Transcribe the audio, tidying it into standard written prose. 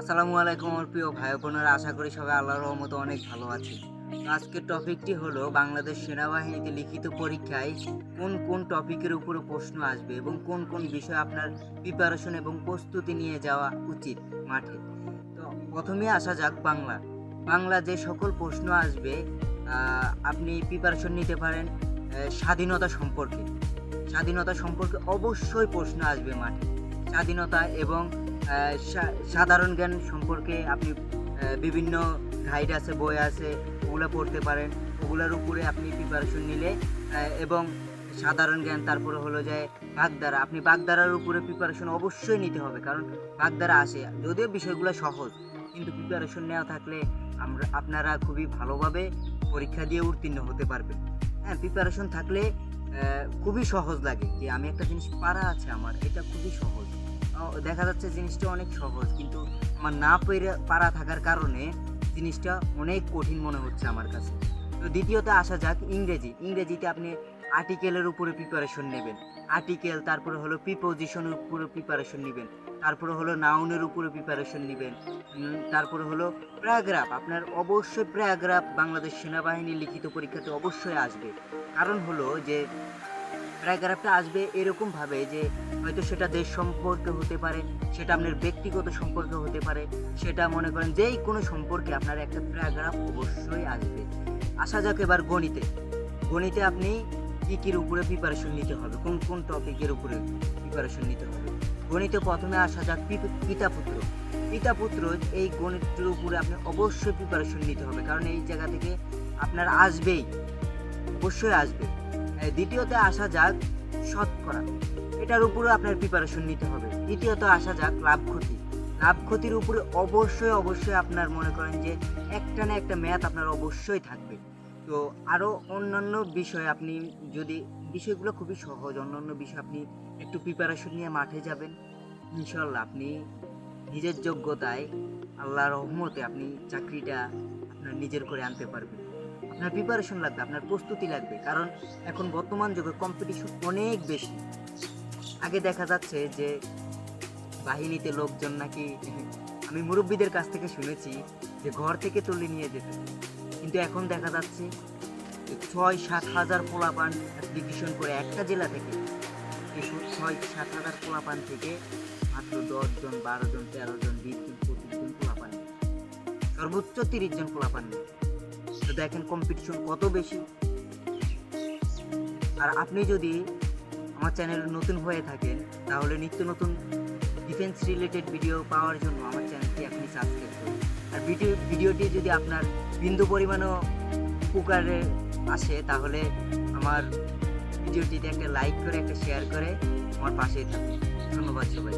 আসসালামু আলাইকুম আমার প্রিয় ভাই বোনেরা, আশা করি সবাই আল্লাহর রহমতে অনেক ভালো আছে। তো আজকের টপিকটি হলো বাংলাদেশ সেনাবাহিনীতে লিখিত পরীক্ষায় কোন কোন টপিকের উপরে প্রশ্ন আসবে এবং কোন কোন বিষয়ে আপনার প্রিপারেশন এবং প্রস্তুতি নিয়ে যাওয়া উচিত মাঠে। তো প্রথমেই আসা যাক বাংলা যে সকল প্রশ্ন আসবে, আপনি প্রিপারেশন নিতে পারেন। স্বাধীনতা সম্পর্কে অবশ্যই প্রশ্ন আসবে মাঠে। স্বাধীনতা এবং সাধারণ জ্ঞান সম্পর্কে আপনি বিভিন্ন গাইড আছে, বই আছে, ওগুলো পড়তে পারেন। ওগুলোর উপরে আপনি প্রিপারেশন নিলে এবং সাধারণ জ্ঞান, তারপরে হলো যে আপনি বাগধারার উপরে প্রিপারেশন অবশ্যই নিতে হবে, কারণ বাগধারা আসে। যদিও বিষয়গুলো সহজ, কিন্তু প্রিপারেশন নেওয়া থাকলে আপনারা খুবই ভালোভাবে পরীক্ষা দিয়ে উত্তীর্ণ হতে পারবেন। হ্যাঁ, প্রিপারেশন থাকলে খুবই সহজ লাগে যে আমি একটা জিনিস পারা আছে, আমার এটা খুবই সহজ। দেখা যাচ্ছে জিনিসটা অনেক সহজ, কিন্তু আমার না পারা থাকার কারণে জিনিসটা অনেক কঠিন মনে হচ্ছে আমার কাছে। তো দ্বিতীয়ত আসা যাক ইংরেজিতে আপনি আর্টিকেলের উপরে প্রিপারেশন নেবেন। আর্টিকেল, তারপরে হলো প্রিপোজিশনের উপরে প্রিপারেশন নেবেন, তারপরে হলো নাউনের উপরে প্রিপারেশন নেবেন, তারপরে হলো প্যারাগ্রাফ। আপনার অবশ্যই প্যারাগ্রাফ বাংলাদেশ সেনাবাহিনীর লিখিত পরীক্ষাতে অবশ্যই আসবে। কারণ হলো যে প্যারাগ্রাফটা আসবে এরকমভাবে যে হয়তো সেটা দেশ সম্পর্কে হতে পারে, সেটা আপনার ব্যক্তিগত সম্পর্কে হতে পারে, সেটা মনে করেন যেই কোনো সম্পর্কে আপনার একটা প্যারাগ্রাফ অবশ্যই আসবে। আসা যাক এবার গণিতে আপনি কী উপরে প্রিপারেশন নিতে হবে, কোন কোন টপিকের উপরে প্রিপারেশন নিতে হবে। গণিতে প্রথমে আসা যাক পিতা পুত্র। এই গণিতের উপরে আপনি অবশ্যই প্রিপারেশন নিতে হবে, কারণ এই জায়গা থেকে আপনার আসবেই, অবশ্যই আসবে। দ্বিতীয়তে আসা যাক শতকরা, এটার উপরে আপনার প্রিপারেশন নিতে হবে। তৃতীয়ত আসা যাক লাভ ক্ষতির উপরে অবশ্যই আপনার মনে করেন যে একটা না একটা ম্যাথ আপনার অবশ্যই থাকবে। তো আরও অন্যান্য বিষয়, আপনি যদি বিষয়গুলো খুবই সহজ, অন্যান্য বিষয় আপনি একটু প্রিপারেশন নিয়ে মাঠে যাবেন, ইনশাল্লাহ আপনি নিজের যোগ্যতায়, আল্লাহর রহমতে আপনি চাকরিটা আপনার নিজের করে আনতে পারবেন। আপনার প্রিপারেশন লাগবে, আপনার প্রস্তুতি লাগবে, কারণ এখন বর্তমান যুগে কম্পিটিশন অনেক বেশি। আগে দেখা যাচ্ছে যে বাহিনীতে লোকজন নাকি, আমি মুরব্বীদের কাছ থেকে শুনেছি যে ঘর থেকে তুলে নিয়ে যেত, কিন্তু এখন দেখা যাচ্ছে 6-7 হাজার পোলাপান অ্যাপ্লিকেশন করে একটা জেলা থেকে, এই 6-7 হাজার পোলাপান থেকে মাত্র 10 জন, 12 জন, 13 জন, 20 জন, 25 জন পোলাপান, সর্বোচ্চ 30 জন পোলাপান নেই। তো দেখেন কম্পিটিশন কত বেশি। আর আপনি যদি আমার চ্যানেলে নতুন হয়ে থাকেন, তাহলে নিত্য নতুন ডিফেন্স রিলেটেড ভিডিও পাওয়ার জন্য আমার চ্যানেলটি আপনি সাবস্ক্রাইব করুন। আর ভিডিওটি যদি আপনার বিন্দু পরিমাণও উপকারে আসে, তাহলে আমার ভিডিওটিতে একটা লাইক করে, একটা শেয়ার করে আমার পাশেই থাকুন। ধন্যবাদ সবাই।